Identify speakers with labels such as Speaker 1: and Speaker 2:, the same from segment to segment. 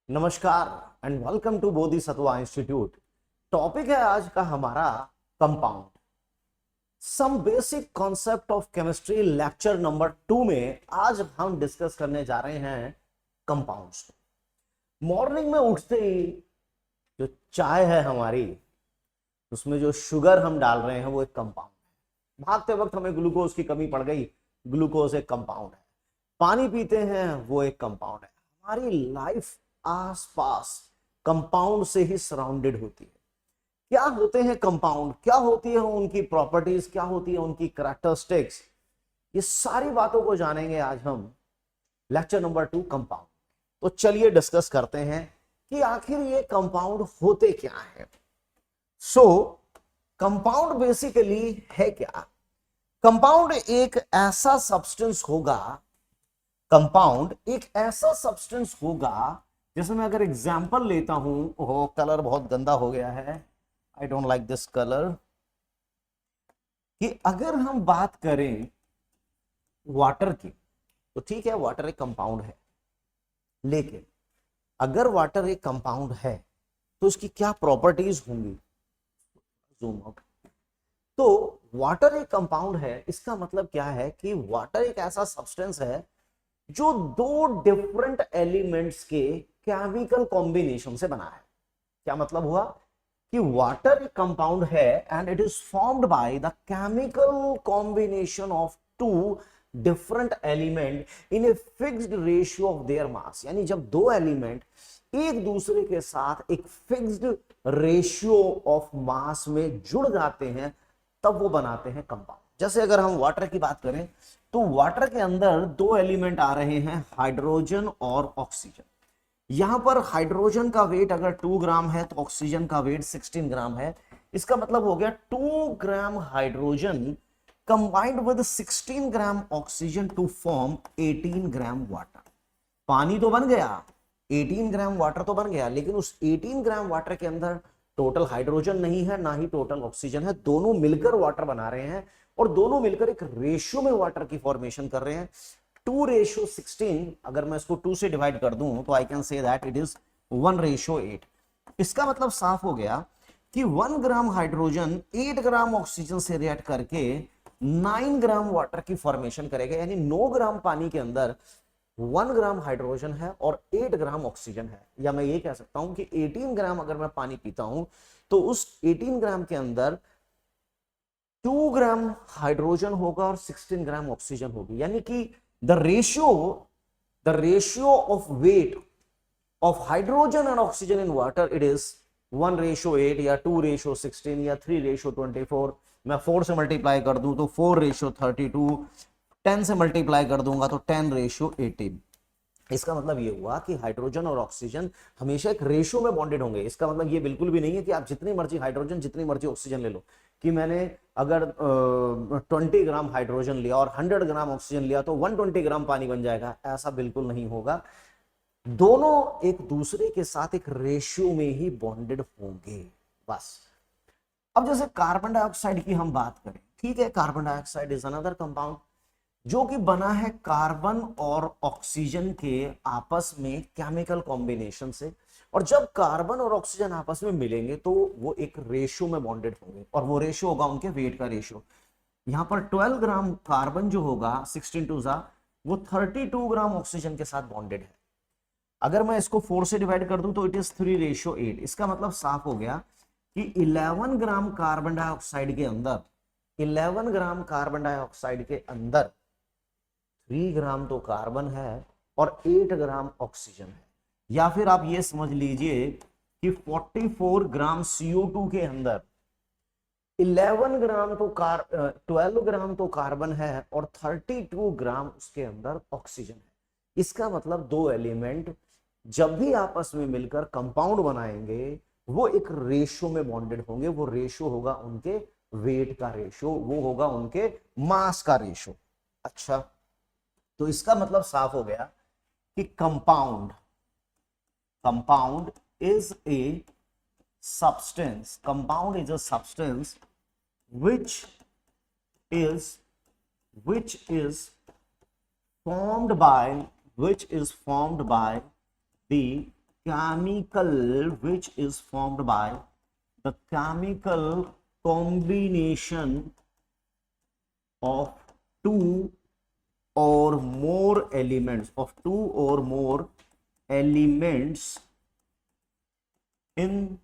Speaker 1: नमस्कार and welcome to Bodhisattva institute. Topic है आज का हमारा compound. Some basic concept of chemistry lecture number 2 में आज हम डिस्कस करने जा रहे हैं कंपाउंड्स। मॉर्निंग में उठते ही जो चाय है हमारी, उसमें जो शुगर हम डाल रहे हैं वो एक कंपाउंड है। भागते वक्त हमें ग्लूकोज की कमी पड़ गई, ग्लूकोज एक कंपाउंड है। पानी पीते हैं वो एक कंपाउंड है। हमारी लाइफ आसपास कंपाउंड से ही सराउंडेड होती है। क्या होते हैं कंपाउंड, क्या होती है उनकी प्रॉपर्टीज, क्या होती है उनकी कैरेक्टरिस्टिक्स, ये सारी बातों को जानेंगे आज हम लेक्चर नंबर 2 कंपाउंड। तो चलिए डिस्कस करते हैं कि आखिर ये कंपाउंड होते क्या है। सो कंपाउंड बेसिकली है क्या? कंपाउंड एक ऐसा सब्सटेंस होगा, कंपाउंड एक ऐसा सब्सटेंस होगा, जैसे मैं अगर एग्जांपल लेता हूं, ओह कलर बहुत गंदा हो गया है, I don't like this colour. कि अगर हम बात करें वाटर की, तो ठीक है वाटर एक कंपाउंड है, लेकिन अगर वाटर एक कंपाउंड है तो उसकी क्या प्रॉपर्टीज होंगी। Zoom out. तो वाटर एक कंपाउंड है, इसका मतलब क्या है कि वाटर एक ऐसा सब्सटेंस है जो दो डिफरेंट एलिमेंट्स के केमिकल कॉम्बिनेशन से बना है। क्या मतलब हुआ कि वाटर एक कंपाउंड है and it is formed by the chemical combination of two different element in a fixed ratio of their mass. यानी जब दो एलिमेंट एक दूसरे के साथ एक फिक्स्ड रेशियो ऑफ मास में जुड़ जाते हैं तब वो बनाते हैं कंपाउंड। जैसे अगर हम वाटर की बात करें तो वाटर के अंदर दो एलिमेंट आ रहे हैं, हाइड्रोजन और ऑक्सीजन। यहां पर हाइड्रोजन का वेट अगर 2 ग्राम है तो ऑक्सीजन का वेट 16 ग्राम है। इसका मतलब हो गया 2 gram hydrogen combined with 16 gram oxygen to form 18 gram water. पानी तो बन गया, 18 ग्राम वाटर तो बन गया, लेकिन उस 18 ग्राम वाटर के अंदर टोटल हाइड्रोजन नहीं है, ना ही टोटल ऑक्सीजन है। दोनों मिलकर वाटर बना रहे हैं और दोनों मिलकर एक रेशियो में वाटर की फॉर्मेशन कर रहे हैं। 2:16। अगर मैं इसको 2 से डिवाइड कर दूं तो I can say that it is 1:8। इसका मतलब साफ हो गया कि 1 ग्राम हाइड्रोजन 8 ग्राम ऑक्सीजन से रिएक्ट करके 9 ग्राम वाटर की फॉर्मेशन करेगा। यानी 9 ग्राम पानी के अंदर 1 ग्राम हाइड्रोजन है और 8 ग्राम ऑक्सीजन है। या मैं ये कह सकता हूं कि 18 ग्राम अगर मैं पानी पीता हूं तो उस 18 ग्राम के अंदर 2 ग्राम हाइड्रोजन होगा और 16 ग्राम ऑक्सीजन होगी। यानी कि the ratio of weight of hydrogen and oxygen in water it is 1:8 या 2:16 या 3:24। मैं 4 से मल्टीप्लाई कर दूं तो 4:32, 10 से मल्टीप्लाई कर दूंगा तो 10:18। इसका मतलब ये हुआ कि हाइड्रोजन और ऑक्सीजन हमेशा एक रेशियो में बॉन्डेड होंगे। इसका मतलब ये बिल्कुल भी नहीं है कि आप जितनी मर्जी हाइड्रोजन जितनी मर्जी ऑक्सीजन ले लो, कि मैंने अगर 20 ग्राम हाइड्रोजन लिया और 100 ग्राम ऑक्सीजन लिया तो 120 ग्राम पानी बन जाएगा। ऐसा बिल्कुल नहीं होगा। दोनों एक दूसरे के साथ एक रेशियो में ही बॉन्डेड होंगे, बस। अब जैसे कार्बन डाइऑक्साइड की हम बात करें, ठीक है, carbon dioxide is another compound जो कि बना है कार्बन और ऑक्सीजन के आपस में केमिकल कॉम्बिनेशन से। और जब कार्बन और ऑक्सीजन आपस में मिलेंगे तो वो एक रेशियो में बॉन्डेड होंगे और वो रेशियो होगा उनके वेट का रेशियो। यहां पर 12 ग्राम कार्बन जो होगा 16 टू जा वो 32 ग्राम ऑक्सीजन के साथ बॉन्डेड है। अगर मैं इसको 4 से डिवाइड कर दूं तो इट इज 3:8। इसका मतलब साफ हो गया कि 11 ग्राम कार्बन डाइऑक्साइड के अंदर 11 ग्राम कार्बन डाइऑक्साइड के अंदर 3 ग्राम तो कार्बन है और 8 ग्राम ऑक्सीजन है। या फिर आप ये समझ लीजिए कि 44 ग्राम CO2 के अंदर 11 ग्राम तो 12 ग्राम तो कार्बन है और 32 ग्राम उसके अंदर ऑक्सीजन है। इसका मतलब दो एलिमेंट जब भी आपस में मिलकर कंपाउंड बनाएंगे वो एक रेशियो में बॉन्डेड होंगे। वो रेशियो होगा उनके वेट का रेशियो, वो होगा उनके मास का रेशियो। अच्छा, तो इसका मतलब साफ हो गया कि compound is a substance which is formed by the chemical which is formed by the chemical combination of two or more elements in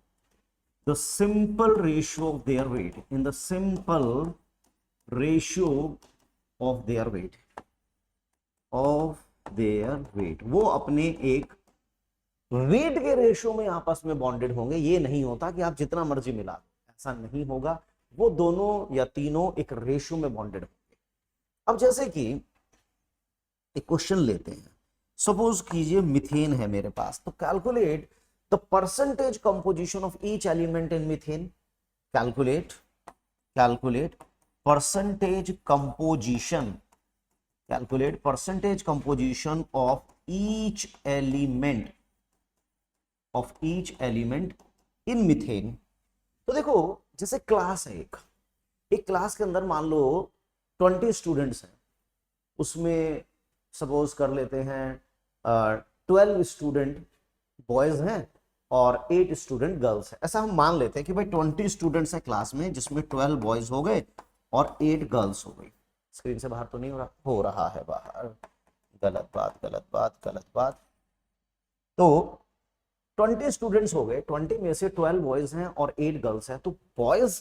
Speaker 1: the simple ratio of their weight, in the simple ratio of their weight, वो अपने एक wait के ratio में आपस में bonded होंगे। ये नहीं होता कि आप जितना मर्जी मिला दो, ऐसा नहीं होगा। वो दोनों या तीनों एक रेशियो में बॉन्डेड होंगे। अब जैसे कि एक क्वेश्चन लेते हैं, सपोज कीजिए मीथेन है मेरे पास, तो calculate the percentage composition of each element in methane. Calculate percentage composition, calculate percentage composition of each element in methane. तो देखो, जैसे क्लास है, एक क्लास के अंदर मान लो 20 स्टूडेंट्स हैं, उसमें सपोज कर लेते हैं 12 स्टूडेंट बॉयज हैं और 8 स्टूडेंट गर्ल्स हैं। ऐसा हम मान लेते हैं कि भाई 20 स्टूडेंट्स हैं क्लास में, जिसमें 12 बॉयज हो गए और 8 गर्ल्स हो गई। स्क्रीन से बाहर तो नहीं हो रहा है बाहर, गलत बात। तो 20 स्टूडेंट्स हो गए, 20 में से 12 बॉयज हैं और 8 गर्ल्स हैं। तो बॉयज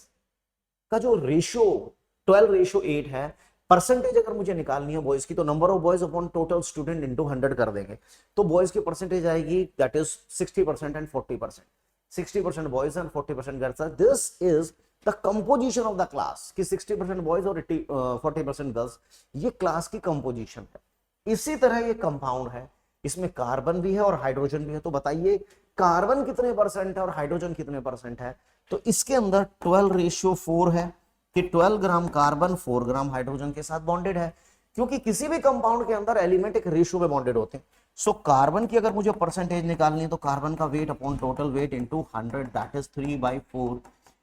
Speaker 1: का जो रेशियो 12:8 है। परसेंटेज अगर मुझे निकालनी है बॉयज की, तो number of boys upon total student into 100 कर देंगे, तो बॉयज की परसेंटेज आएगी that is 60% and 40%। 60% boys and 40% girls. This is the composition of the class, कि 60% बॉयज और 40% गर्ल्स, ये क्लास की कंपोजिशन है। इसी तरह ये कंपाउंड है, इसमें कार्बन भी है और हाइड्रोजन भी है। तो बताइए कार्बन कितने परसेंट है और हाइड्रोजन कितने परसेंट है? तो इसके अंदर 12:4 है कि 12 ग्राम कार्बन 4 ग्राम हाइड्रोजन के साथ बॉन्डेड है, क्योंकि किसी भी कंपाउंड के अंदर एलिमेंट एक रेशियो में बॉन्डेड होते हैं। सो कार्बन की अगर मुझे परसेंटेज निकालनी है, तो कार्बन का weight upon total weight into 100, that is 3/4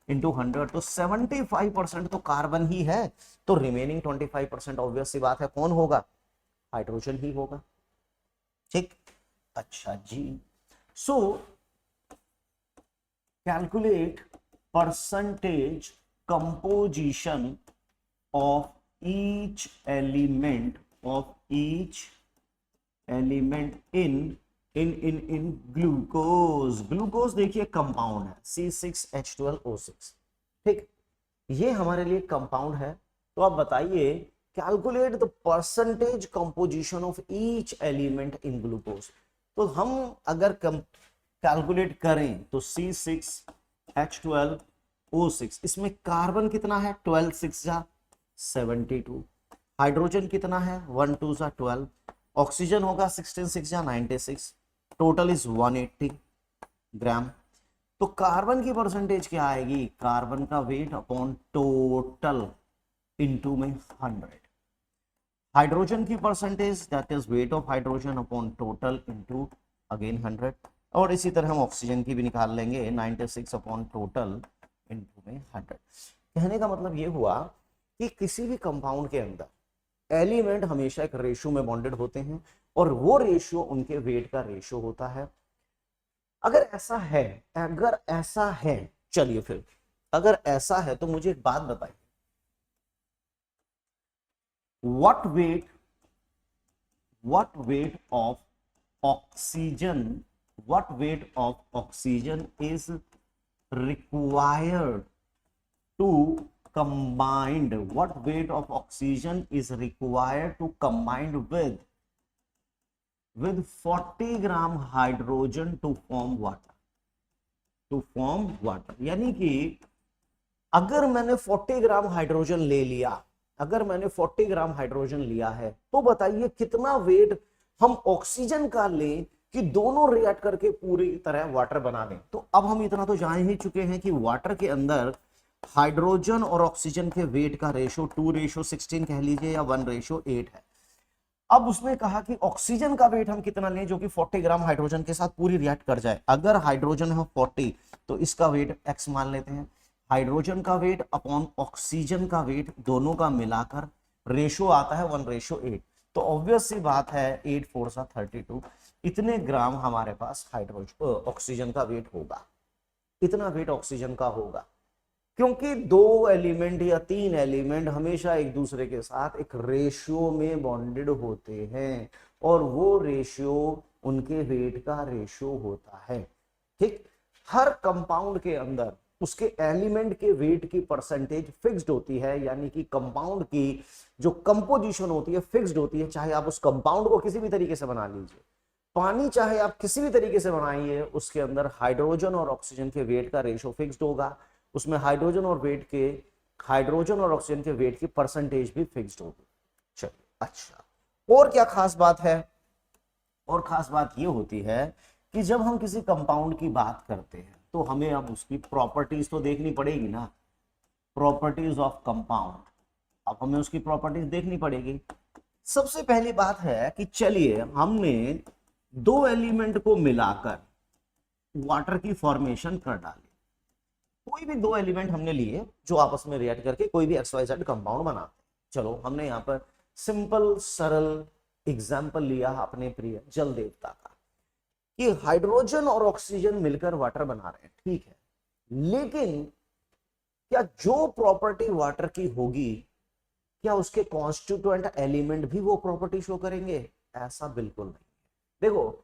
Speaker 1: into 100। तो 75% तो कार्बन ही है, तो रिमेनिंग 25% ऑब्वियस सी बात है कौन होगा? हाइड्रोजन ही होगा। ठीक, अच्छा जी। So calculate percentage composition of each element in glucose. Glucose देखिए कंपाउंड है, C6H12O6। ठीक, ये हमारे लिए कंपाउंड है। तो आप बताइए calculate the percentage composition of each element in glucose. तो हम अगर कैलकुलेट करें तो C6H12O6, इसमें कार्बन कितना है? 12 6 जा 72। हाइड्रोजन कितना है? 1 2 जा 12। ऑक्सीजन होगा 16 6 जा 96। टोटल इज 180 ग्राम। तो कार्बन की परसेंटेज क्या आएगी? कार्बन का वेट अपॉन टोटल इनटू में 100। हाइड्रोजन की percentage that is weight of hydrogen upon total into again 100। और इसी तरह हम ऑक्सीजन की भी निकाल लेंगे, 96 अपॉन टोटल इनटू में 100। कहने का मतलब ये हुआ कि किसी भी कंपाउंड के अंदर एलिमेंट हमेशा एक रेशियो में बॉन्डेड होते हैं और वो रेशियो उनके वेट का रेशियो होता है। अगर ऐसा है, चलिए फिर अगर ऐसा है तो मुझे एक बात बताइए, what weight of oxygen is required to combined with 40 gram hydrogen to form water. यानी कि अगर मैंने 40 ग्राम हाइड्रोजन ले लिया, अगर मैंने 40 ग्राम हाइड्रोजन लिया है, तो बताइए कितना वेट हम ऑक्सीजन का लें कि दोनों रिएक्ट करके पूरी तरह वाटर बना दें। तो अब हम इतना तो जान ही चुके हैं कि वाटर के अंदर हाइड्रोजन और ऑक्सीजन के वेट का रेशो 2:16 कह लीजिए या 1:8 है। अब उसने कहा कि ऑक्सीजन का वेट हम कितना लें जो कि 40 ग्राम हाइड्रोजन के साथ पूरी रिएक्ट कर जाए। अगर हाइड्रोजन है 40 तो इसका वेट x मान लेते हैं। हाइड्रोजन का वेट अपॉन ऑक्सीजन का वेट दोनों का मिलाकर रेशो आता है 1:8। तो ऑब्वियस सी बात है 8 4 32। इतने ग्राम हमारे पास हाइड्रोजन ऑक्सीजन का वेट होगा, इतना वेट ऑक्सीजन का होगा। क्योंकि दो एलिमेंट या तीन एलिमेंट हमेशा एक दूसरे के साथ एक रेशियो में बॉन्डेड होते हैं और वो रेशियो उनके वेट का रेशियो होता है। ठीक, हर कंपाउंड के अंदर उसके एलिमेंट के वेट की परसेंटेज फिक्स्ड होती है, यानी कि कंपाउंड की जो कंपोजिशन होती है फिक्स्ड होती है। चाहे आप उस कंपाउंड को किसी भी तरीके से बना लीजिए, पानी चाहे आप किसी भी तरीके से बनाइए, उसके अंदर हाइड्रोजन और ऑक्सीजन के वेट का रेशियो फिक्स्ड होगा, उसमें हाइड्रोजन और ऑक्सीजन के वेट की परसेंटेज भी फिक्स्ड होगी। चलिए, अच्छा, और क्या खास बात है? और खास बात यह होती है कि जब हम किसी कंपाउंड की बात करते हैं तो हमें अब उसकी प्रॉपर्टीज तो देखनी पड़ेगी ना, प्रॉपर्टीज ऑफ कंपाउंड। अब हमें उसकी प्रॉपर्टीज देखनी पड़ेगी। सबसे पहली बात है कि चलिए हमने दो एलिमेंट को मिलाकर वाटर की फॉर्मेशन कर डाली। कोई भी दो एलिमेंट हमने लिए जो आपस में रिएक्ट करके कोई भी XYZ कंपाउंड बनाते हैं। चलो, हमने यहां पर सिंपल सरल एग्जाम्पल लिया अपने प्रिय जल देवता का कि हाइड्रोजन और ऑक्सीजन मिलकर वाटर बना रहे हैं, ठीक है। लेकिन क्या जो प्रॉपर्टी वाटर की होगी, क्या उसके कॉन्स्टिट्यूएंट एलिमेंट भी वो प्रॉपर्टी शो करेंगे? ऐसा बिल्कुल नहीं। देखो,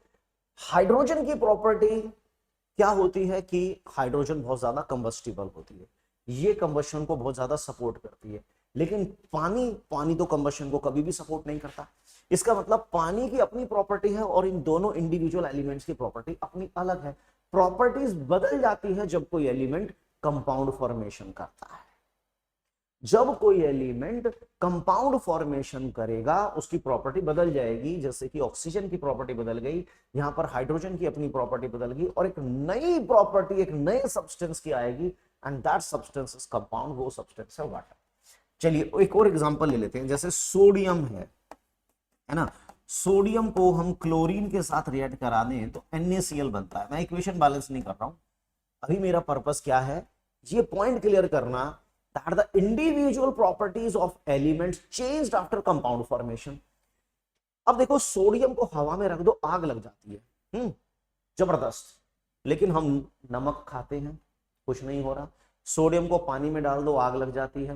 Speaker 1: हाइड्रोजन की प्रॉपर्टी क्या होती है कि हाइड्रोजन बहुत ज्यादा कंबस्टिबल होती है, ये कंबशन को बहुत ज्यादा सपोर्ट करती है। लेकिन पानी तो कंबशन को कभी भी सपोर्ट नहीं करता। इसका मतलब पानी की अपनी प्रॉपर्टी है और इन दोनों इंडिविजुअल एलिमेंट्स की प्रॉपर्टी अपनी अलग है। प्रॉपर्टीज बदल जाती है जब कोई एलिमेंट कंपाउंड फॉर्मेशन करता है। जब कोई एलिमेंट कंपाउंड फॉर्मेशन करेगा उसकी प्रॉपर्टी बदल जाएगी। जैसे कि ऑक्सीजन की प्रॉपर्टी बदल गई, यहां पर हाइड्रोजन की अपनी प्रॉपर्टी बदल गई और एक नई प्रॉपर्टी एक नए सब्सटेंस की आएगी, and that substance is compound. वो सब्सटेंस है वाटर। चलिए एक और एग्जांपल ले लेते हैं। जैसे सोडियम है ना, सोडियम को हम क्लोरीन के साथ रिएक्ट करा दें तो NaCl बनता है। मैं इक्वेशन बैलेंस नहीं कर रहा हूं, अभी मेरा पर्पस क्या है, ये पॉइंट क्लियर करना that the individual properties of elements changed after compound formation। अब देखो, सोडियम को हवा में रख दो, आग लग जाती है, जबरदस्त। लेकिन हम नमक खाते हैं, कुछ नहीं हो रहा। सोडियम को पानी में डाल दो, आग लग जाती है।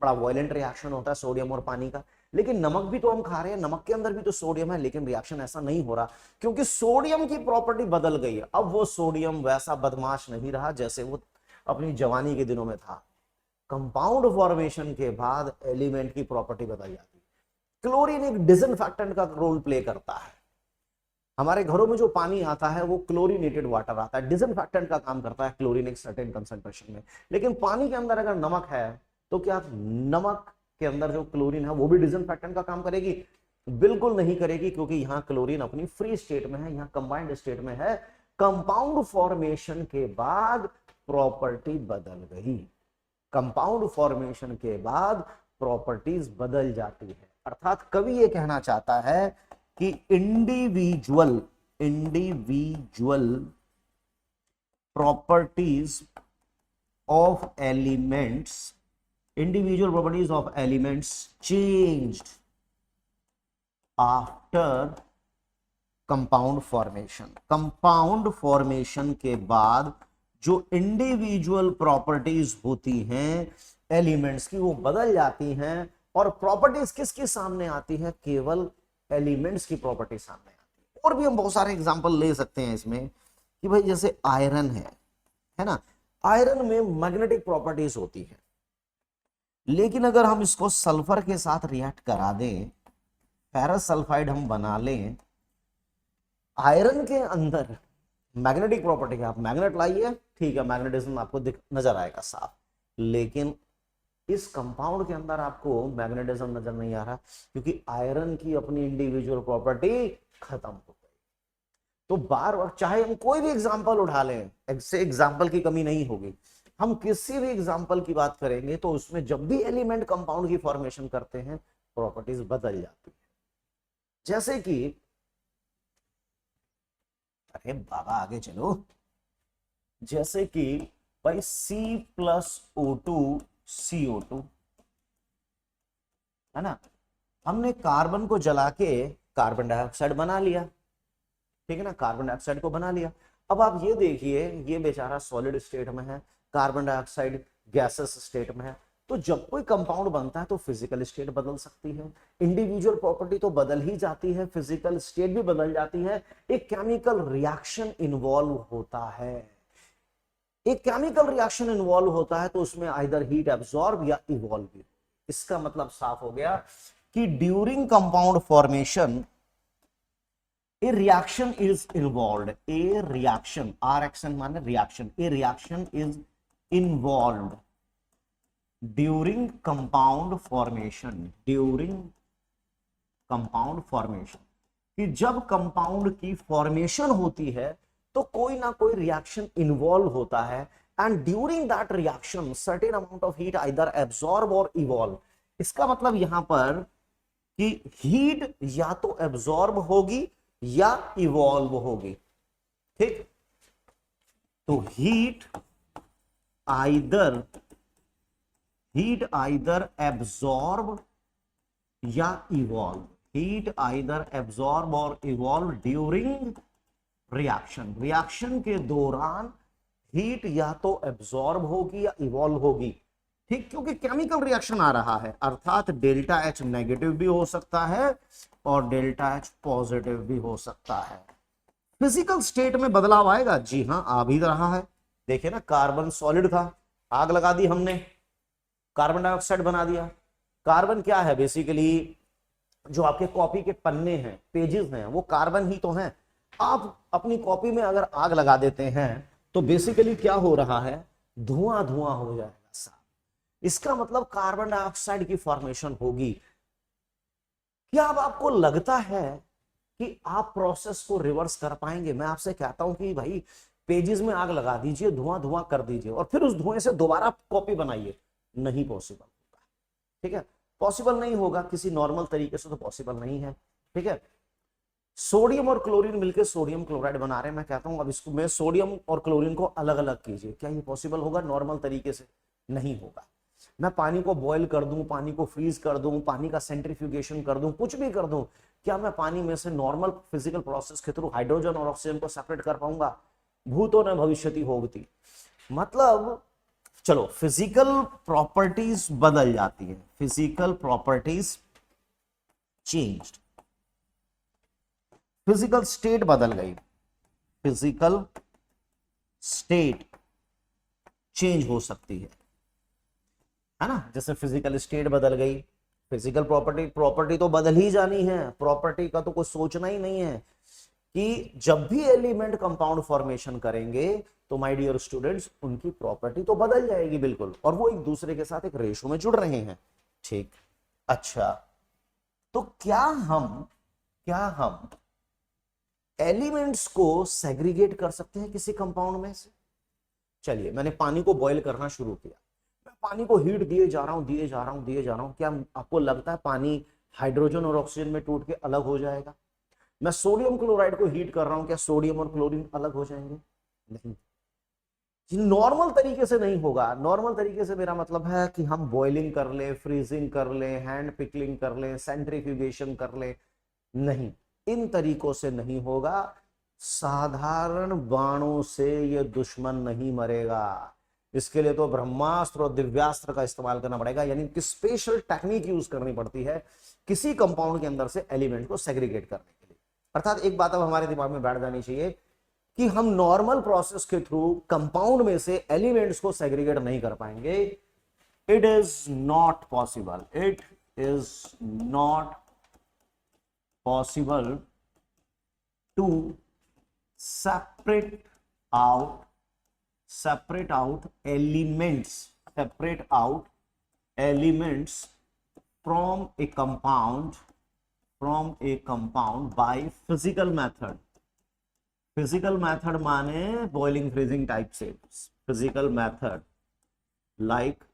Speaker 1: बड़ा वायलेंट रिएक्शन होता है सोडियम और पानी का। लेकिन नमक भी तो हम खा रहे हैं, नमक के अंदर भी तो सोडियम है, लेकिन रिएक्शन ऐसा नहीं हो रहा क्योंकि सोडियम की प्रॉपर्टी बदल गई है। अब वो सोडियम वैसा बदमाश नहीं रहा जैसे वो अपनी जवानी के दिनों में था। कंपाउंड फॉर्मेशन के बाद एलिमेंट की प्रॉपर्टी बदल जाती है। क्लोरीन एक डिसइंफेक्टेंट का रोल प्ले करता है। हमारे घरों में जो पानी आता है वो क्लोरीनेटेड वाटर आता है, डिसइंफेक्टेंट का काम करता है क्लोरीन एक सर्टेन कंसंट्रेशन में। लेकिन पानी के अंदर अगर नमक है तो क्या नमक के अंदर जो क्लोरीन है वो भी डिसइंफेक्टेंट का काम करेगी? बिल्कुल नहीं करेगी, क्योंकि यहां क्लोरीन अपनी फ्री स्टेट में है, यहां कंबाइंड स्टेट में है। कंपाउंड फॉर्मेशन के बाद प्रॉपर्टी बदल गई। कंपाउंड फॉर्मेशन के बाद प्रॉपर्टीज बदल जाती है। अर्थात कवि ये कहना चाहता है कि individual properties of elements changed after compound formation. Compound formation के बाद जो इंडिविजुअल प्रॉपर्टीज होती हैं एलिमेंट्स की वो बदल जाती हैं। और प्रॉपर्टीज किसके सामने आती है? केवल एलिमेंट्स की प्रॉपर्टी सामने आती है। और भी हम बहुत सारे एग्जांपल ले सकते हैं इसमें कि भाई जैसे आयरन है ना, आयरन में मैग्नेटिक प्रॉपर्टीज होती है। लेकिन अगर हम इसको सल्फर के साथ रिएक्ट करा दें, फेरस सल्फाइड हम बना लें, आयरन के अंदर मैग्नेटिक प्रॉपर्टी है। आप मैग्नेट लाइए, ठीक है, मैग्नेटिज्म आपको नजर आएगा साफ। लेकिन इस कंपाउंड के अंदर आपको मैग्नेटिज्म नजर नहीं आ रहा क्योंकि आयरन की अपनी इंडिविजुअल प्रॉपर्टी खत्म हो गई। तो बार बार चाहे हम कोई भी एग्जांपल उठा लें, इससे एग्जांपल की कमी नहीं होगी। हम किसी भी एग्जांपल की बात करेंगे तो उसमें जब भी एलिमेंट कंपाउंड की फॉर्मेशन करते हैं प्रॉपर्टीज बदल जाती है। जैसे कि, अरे बाबा आगे चलो, जैसे कि भाई C+O2 CO2 है ना, हमने कार्बन को जला के कार्बन डाइऑक्साइड बना लिया। ठीक है ना, कार्बन डाइऑक्साइड को बना लिया। अब आप ये देखिए, ये बेचारा सॉलिड स्टेट में है, कार्बन डाइऑक्साइड गैसेस स्टेट में है। तो जब कोई कंपाउंड बनता है तो फिजिकल स्टेट बदल सकती है, इंडिविजुअल प्रॉपर्टी तो बदल ही जाती है, फिजिकल स्टेट भी बदल जाती है, एक केमिकल रिएक्शन इन्वॉल्व होता है। एक केमिकल रिएक्शन इन्वॉल्व होता है तो उसमें आइदर हीट एब्जॉर्ब या इवॉल्व भी। इसका मतलब साफ हो गया कि during compound formation a reaction is involved, a reaction, reaction माने reaction, a reaction is involved during compound formation, during compound formation, कि जब कंपाउंड की फॉर्मेशन होती है तो कोई ना कोई रिएक्शन इन्वॉल्व होता है, and during that reaction certain amount of heat either absorb और इवॉल्व। इसका मतलब यहां पर कि हीट या तो एब्जॉर्ब होगी या इवॉल्व होगी। ठीक, तो हीट आइदर एब्जॉर्ब या इवॉल्व, हीट आइदर एब्जॉर्ब और इवॉल्व ड्यूरिंग रिएक्शन। रिएक्शन के दौरान हीट या तो एब्जॉर्ब होगी या इवॉल्व होगी। ठीक, क्योंकि केमिकल रिएक्शन आ रहा है, अर्थात डेल्टा एच नेगेटिव भी हो सकता है और डेल्टा एच पॉजिटिव भी हो सकता है। फिजिकल स्टेट में बदलाव आएगा, जी हां आ भी रहा है। देखिए ना, कार्बन सॉलिड था, आग लगा दी हमने, कार्बन डाइऑक्साइड बना दिया। कार्बन क्या है बेसिकली, जो आपके कॉपी के पन्ने हैं, पेजेस हैं, वो कार्बन ही तो हैं। आप अपनी कॉपी में अगर आग लगा देते हैं तो बेसिकली क्या हो रहा है, धुआं धुआं हो जाएगा साहब। इसका मतलब कार्बन डाइऑक्साइड की फॉर्मेशन होगी। क्या अब आपको लगता है कि आप प्रोसेस को रिवर्स कर पाएंगे? मैं आपसे कहता हूं कि भाई पेजेस में आग लगा दीजिए, धुआं धुआं कर दीजिए और फिर उस धुएं से दोबारा कॉपी बनाइए, नहीं पॉसिबल होगा। ठीक है, पॉसिबल नहीं होगा, किसी नॉर्मल तरीके से तो पॉसिबल नहीं है। ठीक है, सोडियम और क्लोरीन मिलकर सोडियम क्लोराइड बना रहे हैं, मैं कहता हूं अब इसको मैं सोडियम और क्लोरीन को अलग अलग कीजिए, क्या ये पॉसिबल होगा नॉर्मल तरीके से? नहीं होगा। मैं पानी को बॉईल कर दूं, पानी को फ्रीज कर दूं, पानी का सेंट्रीफ्यूगेशन कर दूं, कुछ भी कर दूं, क्या मैं पानी में से नॉर्मल फिजिकल प्रोसेस के थ्रू हाइड्रोजन और ऑक्सीजन को सेपरेट कर पाऊंगा? भूतो न भविष्यति होती। मतलब चलो, फिजिकल प्रॉपर्टीज बदल जाती है, physical properties changed, physical state बदल गई, फिजिकल स्टेट चेंज हो सकती है ना। जैसे फिजिकल स्टेट बदल गई, फिजिकल प्रॉपर्टी तो बदल ही जानी है, प्रॉपर्टी का तो कुछ सोचना ही नहीं है कि जब भी एलिमेंट कंपाउंड फॉर्मेशन करेंगे तो माय डियर स्टूडेंट्स उनकी प्रॉपर्टी तो बदल जाएगी बिल्कुल, और वो एक दूसरे के साथ एक रेशो में जुड़ रहे हैं। ठीक, अच्छा, तो क्या हम एलिमेंट्स को सेग्रीगेट कर सकते हैं किसी कंपाउंड में से? चलिए, मैंने पानी को बॉईल करना शुरू किया, मैं पानी को हीट दिए जा रहा हूं, क्या आपको लगता है पानी हाइड्रोजन और ऑक्सीजन में टूट के अलग हो जाएगा? मैं सोडियम क्लोराइड को हीट कर रहा हूं, क्या सोडियम और क्लोरीन अलग हो जाएंगे? नहीं, नॉर्मल तरीके से नहीं होगा। नॉर्मल तरीके से मेरा मतलब है कि हम बॉइलिंग कर ले, फ्रीजिंग कर ले, हैंड पिकलिंग कर ले, सेंट्रीफ्यूगेशन कर ले, नहीं, इन तरीकों से नहीं होगा। साधारण बाणों से ये दुश्मन नहीं मरेगा, इसके लिए तो ब्रह्मास्त्र और दिव्यास्त्र का इस्तेमाल करना पड़ेगा, यानी कि स्पेशल टेक्निक यूज करनी पड़ती है किसी कंपाउंड के अंदर से एलिमेंट को सेग्रीगेट करने के लिए। अर्थात एक बात अब हमारे दिमाग में बैठ जानी चाहिए कि हम नॉर्मल प्रोसेस के थ्रू कंपाउंड में से एलिमेंट्स को सेग्रीगेट नहीं कर पाएंगे। It is not possible, it is not possible to separate out elements from a compound by physical method माने boiling freezing टाइप से physical method like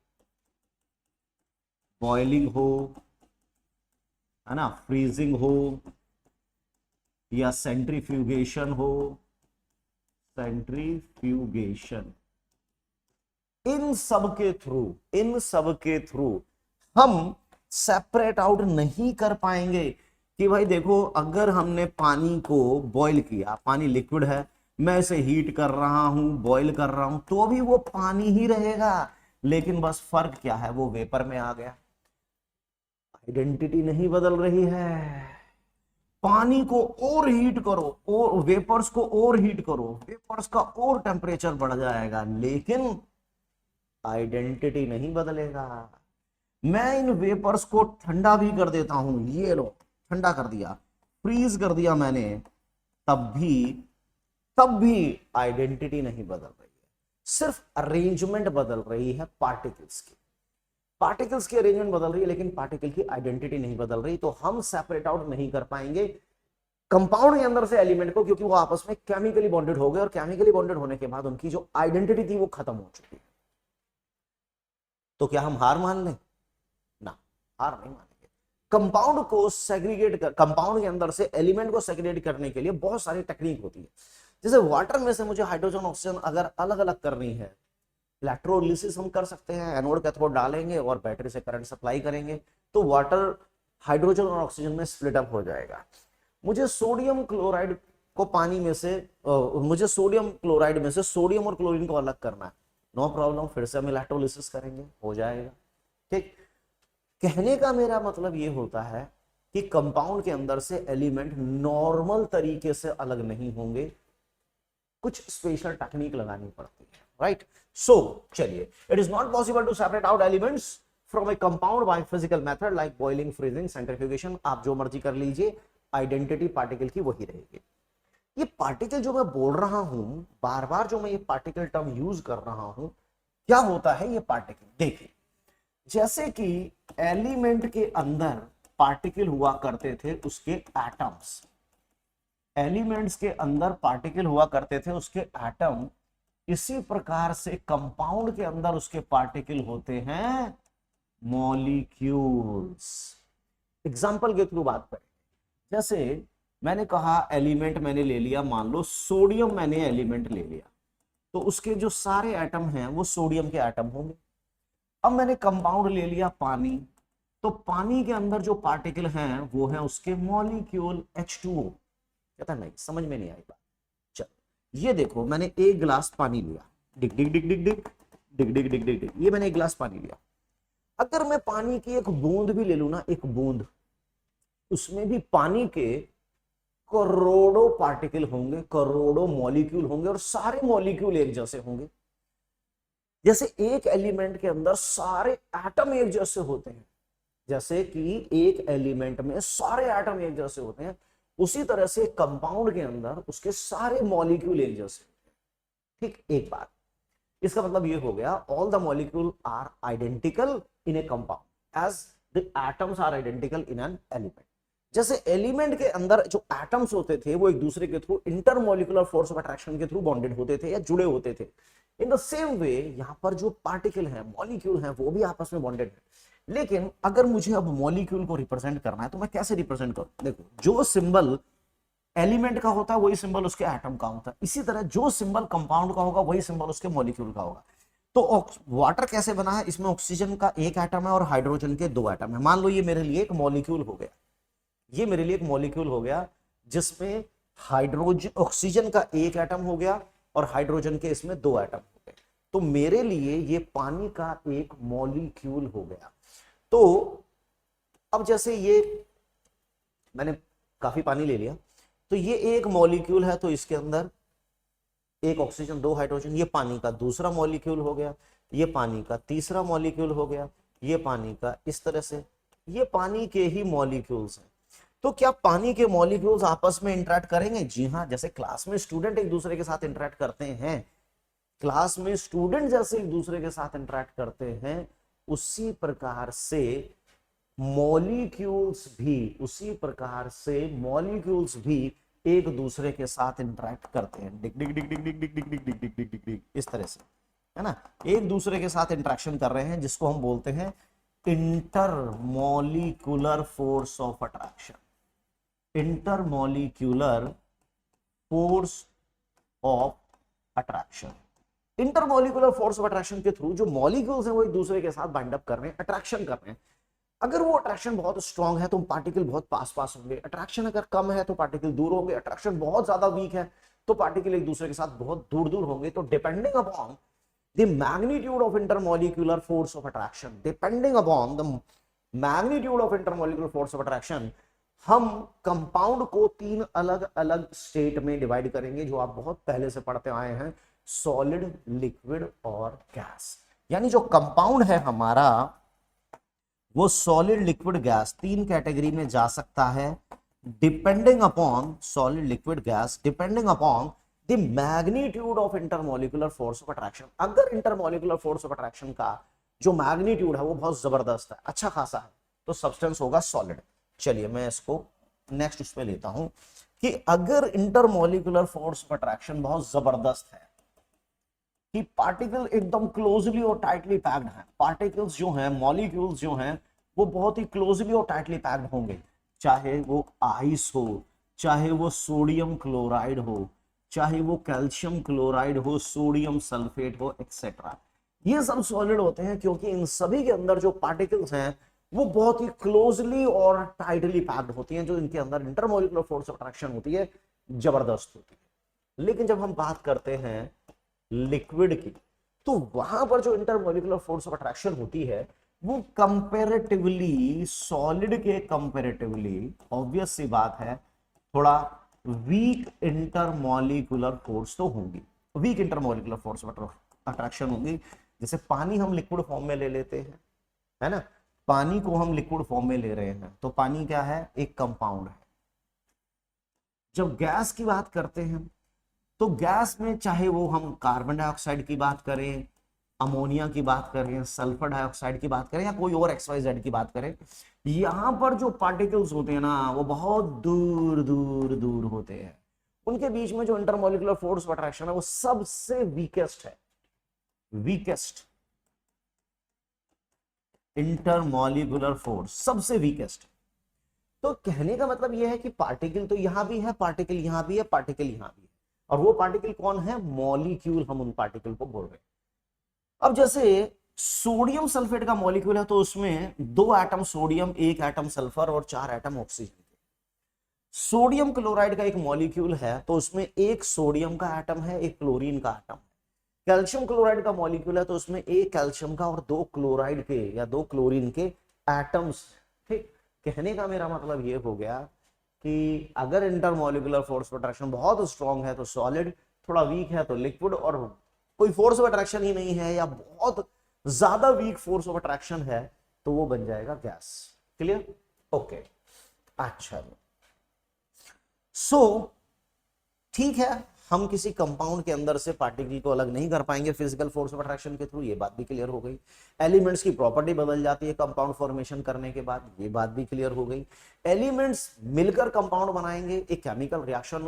Speaker 1: boiling हो, है ना, freezing हो या सेंट्रीफ्यूगेशन हो, सेंट्रीफ्यूगेशन, इन सब के थ्रू हम सेपरेट आउट नहीं कर पाएंगे कि भाई देखो, अगर हमने पानी को बॉईल किया, पानी लिक्विड है, मैं इसे हीट कर रहा हूं, बॉईल कर रहा हूं, तो भी वो पानी ही रहेगा, लेकिन बस फर्क क्या है, वो वेपर में आ गया। आइडेंटिटी नहीं बदल रही है। पानी को और हीट करो, और वेपर्स को और हीट करो, वेपर्स का और टेम्परेचर बढ़ जाएगा, लेकिन आइडेंटिटी नहीं बदलेगा। मैं इन वेपर्स को ठंडा भी कर देता हूं, ये लो ठंडा कर दिया, फ्रीज कर दिया मैंने, तब भी आइडेंटिटी नहीं बदल रही है, सिर्फ अरेंजमेंट बदल रही है पार्टिकल्स की। पार्टिकल्स की अरेंजमेंट बदल रही है, लेकिन पार्टिकल की आइडेंटिटी नहीं बदल रही। तो हम सेपरेट आउट नहीं कर पाएंगे कंपाउंड के अंदर से एलिमेंट को, क्योंकि वो आपस में केमिकली बॉन्डेड हो गए, और केमिकली बॉन्डेड होने के बाद उनकी जो आइडेंटिटी थी वो खत्म हो चुकी है। तो क्या हम हार मान लें? ना, हार नहीं मानेंगे। कंपाउंड को सेग्रीगेट कर, कंपाउंड के अंदर से एलिमेंट को सेग्रीगेट करने के लिए बहुत सारी टेक्निक होती है। जैसे वाटर में से मुझे हाइड्रोजन ऑक्सीजन अगर अलग अलग करनी है, इलेक्ट्रोलिसिस हम कर सकते हैं, एनोड कैथोड डालेंगे और बैटरी से करंट सप्लाई करेंगे, तो वाटर हाइड्रोजन और ऑक्सीजन में स्प्लिट अप हो जाएगा। मुझे सोडियम क्लोराइड को पानी में से मुझे सोडियम क्लोराइड में से सोडियम और क्लोरीन को अलग करना है, नो प्रॉब्लम, फिर से हम इलेक्ट्रोलिसिस करेंगे, हो जाएगा। ठीक, कहने का मेरा मतलब ये होता है कि कंपाउंड के अंदर से एलिमेंट नॉर्मल तरीके से अलग नहीं होंगे, कुछ स्पेशल टेक्निक लगानी पड़ती है, राइट। सो चलिए, it is not possible to separate out elements from a compound by physical method like boiling, freezing, centrifugation, आप जो मर्जी कर लीजिए, आइडेंटिटी पार्टिकल की वही रहेगी। ये पार्टिकल जो मैं बोल रहा हूं, बार बार जो मैं ये पार्टिकल टर्म यूज कर रहा हूं, क्या होता है ये पार्टिकल? देखिए, जैसे कि एलिमेंट के अंदर पार्टिकल हुआ करते थे, उसके एटम्स, एलिमेंट्स के अंदर पार्टिकल हुआ करते थे उसके एटम, इसी प्रकार से कंपाउंड के अंदर उसके पार्टिकल होते हैं मॉलिक्यूल्स। एग्जांपल के थ्रू बात करें, जैसे मैंने कहा एलिमेंट मैंने ले लिया, मान लो सोडियम मैंने एलिमेंट ले लिया, तो उसके जो सारे एटम हैं वो सोडियम के एटम होंगे। अब मैंने कंपाउंड ले लिया पानी, तो पानी के अंदर जो पार्टिकल हैं वो है उसके मॉलिक्यूल H2O। कहता नहीं, समझ में नहीं आई बात। चलो, ये देखो, मैंने एक गिलास पानी लिया, डिग डिग डिग डिग डिग डिग डिग डिग डिग डिग, ये मैंने एक गिलास पानी लिया। अगर मैं पानी की एक बूंद भी ले लू ना, एक बूंद, उसमें भी पानी के करोड़ों पार्टिकल होंगे, करोड़ों मॉलिक्यूल होंगे, और सारे मॉलिक्यूल एक जैसे होंगे। जैसे एक एलिमेंट के अंदर सारे एटम एक जैसे होते हैं, जैसे कि एक एलिमेंट में सारे एटम एक जैसे होते हैं, उसी तरह से कंपाउंड के अंदर उसके सारे मॉलिक्यूल एक जैसे होते हैं। ठीक, एक बात, इसका मतलब ये हो गया, all the molecule are identical in a compound as the atoms are identical in an element. जैसे एलिमेंट के अंदर जो एटम्स होते थे वो एक दूसरे के through intermolecular force of attraction के थ्रू बॉन्डेड होते थे या जुड़े होते थे, इन द सेम वे यहां पर जो पार्टिकल है, मॉलिक्यूल है, वो भी आपस में बॉन्डेड है। लेकिन अगर मुझे अब मॉलिक्यूल को रिप्रेजेंट करना है तो मैं कैसे रिप्रेजेंट करूं? देखो, जो सिंबल एलिमेंट का होता है वही सिंबल उसके एटम का होता है, इसी तरह जो सिंबल कंपाउंड का होगा वही सिंबल उसके मॉलिक्यूल का होगा। तो वाटर कैसे बना है? इसमें ऑक्सीजन का एक एटम है और हाइड्रोजन के दो एटम है। मान लो ये मेरे लिए एक मॉलिक्यूल हो गया, ये मेरे लिए एक मॉलिक्यूल हो गया जिसमें हाइड्रोजन, ऑक्सीजन का एक एटम हो गया और हाइड्रोजन के इसमें दो एटम हो गए, तो मेरे लिए ये पानी का एक मॉलिक्यूल हो गया। तो अब जैसे ये मैंने काफी पानी ले लिया, तो ये एक मॉलिक्यूल है, तो इसके अंदर एक ऑक्सीजन, दो हाइड्रोजन, ये पानी का दूसरा मॉलिक्यूल हो गया, ये पानी का तीसरा मॉलिक्यूल हो गया, ये पानी का, इस तरह से ये पानी के ही मॉलिक्यूल्स हैं। तो क्या पानी के मॉलिक्यूल्स आपस में इंटरेक्ट करेंगे? जी हाँ, जैसे क्लास में स्टूडेंट एक दूसरे के साथ इंटरेक्ट करते हैं, क्लास में स्टूडेंट जैसे एक दूसरे के साथ इंटरेक्ट करते हैं, उसी प्रकार से मॉलिक्यूल्स भी एक दूसरे के साथ इंटरेक्ट करते हैं, डिग डिग डिग डिग डिग डिग डिग डिग डिग डिग डिग डिग डिग, इस तरह से, है ना, एक दूसरे के साथ इंटरेक्शन कर रहे हैं, जिसको हम बोलते हैं intermolecular force of attraction. Intermolecular force of attraction, intermolecular force of attraction के थ्रू जो मॉलिक्यूल्स हैं वो एक दूसरे के साथ बाइंड अप कर रहे हैं, अट्रैक्शन कर रहे हैं। अगर वो अट्रैक्शन बहुत स्ट्रांग है तो पार्टिकल बहुत पास पास होंगे, अट्रैक्शन अगर कम है तो पार्टिकल दूर होंगे, अट्रैक्शन बहुत ज्यादा वीक है तो पार्टिकल एक दूसरे के साथ बहुत दूर दूर होंगे। तो depending upon the magnitude of intermolecular force of attraction, depending upon the magnitude of intermolecular force of attraction, हम कंपाउंड को तीन अलग अलग स्टेट में डिवाइड करेंगे, जो आप बहुत पहले से पढ़ते आए हैं, सॉलिड, लिक्विड और गैस। यानी जो कंपाउंड है हमारा वो सॉलिड, लिक्विड, गैस तीन कैटेगरी में जा सकता है, depending upon solid, liquid, gas, depending upon the magnitude of intermolecular force of attraction. अगर इंटरमॉलिक्यूलर फोर्स ऑफ अट्रैक्शन का जो मैग्नीट्यूड है वो बहुत जबरदस्त है, अच्छा खासा है, तो सब्सटेंस होगा सॉलिड। चलिए मैं इसको नेक्स्ट उसमें लेता हूं कि अगर इंटरमॉलिक्यूलर फोर्स ऑफ अट्रैक्शन बहुत जबरदस्त है कि पार्टिकल एकदम क्लोजली और टाइटली पैक्ड हैं, पार्टिकल्स जो हैं, मॉलिक्यूल्स जो हैं वो बहुत ही क्लोजली और टाइटली पैक्ड होंगे, चाहे वो आइस हो, चाहे वो सोडियम क्लोराइड हो, चाहे वो कैल्शियम क्लोराइड हो, सोडियम सल्फेट हो, एक्सेट्रा। ये सब सॉलिड होते हैं क्योंकि इन सभी के अंदर जो पार्टिकल्स हैं वो बहुत ही क्लोजली और टाइटली पैक्ड होती हैं, जो इनके अंदर इंटरमॉलिक्यूलर फोर्स ऑफ अट्रैक्शन होती है, जबरदस्त होती है। लेकिन जब हम बात करते हैं लिक्विड की, तो वहां पर जो इंटरमॉलिक्यूलर फोर्स ऑफ अट्रैक्शन होती है वो कंपैरेटिवली सॉलिड के कंपैरेटिवली, ऑब्वियस सी बात है, थोड़ा वीक इंटरमॉलिक्यूलर फोर्स तो होंगी, weak intermolecular force of attraction होंगी। जैसे पानी हम लिक्विड फॉर्म में ले लेते हैं, है ना, पानी को हम लिक्विड फॉर्म में ले रहे हैं तो पानी क्या है, एक कंपाउंड है। जब गैस की बात करते हैं तो गैस में चाहे वो हम कार्बन डाइऑक्साइड की बात करें, अमोनिया की बात करें, सल्फर डाइऑक्साइड की बात करें या कोई और XYZ की बात करें, यहां पर जो पार्टिकल्स होते हैं ना वो बहुत दूर दूर दूर होते हैं, उनके बीच में जो इंटरमॉलिक्यूलर फोर्स ऑफ अट्रैक्शन है वो सबसे वीकेस्ट है, वीकेस्ट इंटरमॉलिक्यूलर फोर्स सबसे वीकेस्ट। तो कहने का मतलब यह है कि पार्टिकल तो यहां भी है, पार्टिकल यहां भी है, पार्टिकल यहां भी है, और वो पार्टिकल कौन है, मॉलिक्यूल, हम उन पार्टिकल को बोल रहे हैं। अब जैसे सोडियम सल्फेट का मॉलिक्यूल है तो उसमें 2 एटम सोडियम, 1 एटम सल्फर और 4 एटम ऑक्सीजन के। सोडियम क्लोराइड का एक मॉलिक्यूल है तो उसमें 1 सोडियम का एटम है, 1 क्लोरीन का एटम है। कैल्शियम क्लोराइड का मॉलिक्यूल है तो उसमें 1 कैल्शियम का और 2 क्लोराइड के या 2 क्लोरीन के एटम्स। ठीक, कहने का मेरा मतलब ये हो गया कि अगर इंटरमॉलिक्यूलर फोर्स ऑफ अट्रैक्शन बहुत स्ट्रांग है तो सॉलिड, थोड़ा वीक है तो लिक्विड, और कोई फोर्स ऑफ अट्रैक्शन ही नहीं है या बहुत ज्यादा वीक फोर्स ऑफ अट्रैक्शन है तो वो बन जाएगा गैस। क्लियर? ओके, अच्छा, सो ठीक है, हम किसी कंपाउंड के अंदर से पार्टिकल को अलग नहीं कर पाएंगे फिजिकल फोर्स ऑफ अट्रैक्शन के थ्रू, ये बात भी क्लियर हो गई। एलिमेंट्स की प्रॉपर्टी बदल जाती है कंपाउंड फॉर्मेशन करने के बाद, ये बात भी क्लियर हो गई। एलिमेंट्स मिलकर कंपाउंड बनाएंगे, एक केमिकल रिएक्शन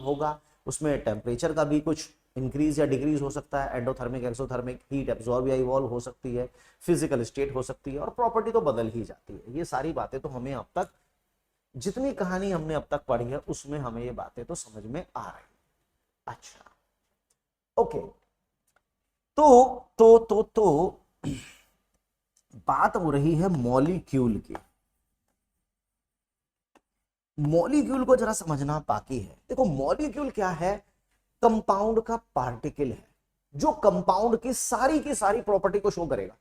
Speaker 1: होगा, उसमें टेम्परेचर का भी कुछ इंक्रीज या डिक्रीज हो सकता है, एंडोथर्मिक, एक्सोथर्मिक, हीट एब्जॉर्ब या इवॉल्व हो सकती है, फिजिकल स्टेट हो सकती है, और प्रॉपर्टी तो बदल ही जाती है। ये सारी बातें तो हमें अब तक, जितनी कहानी हमने अब तक पढ़ी है उसमें हमें ये बातें तो समझ में आ रही है। अच्छा, ओके, तो बात हो रही है मॉलिक्यूल की। मॉलिक्यूल को जरा समझना बाकी है। देखो, मॉलिक्यूल क्या है, कंपाउंड का पार्टिकल है जो कंपाउंड की सारी प्रॉपर्टी को शो करेगा।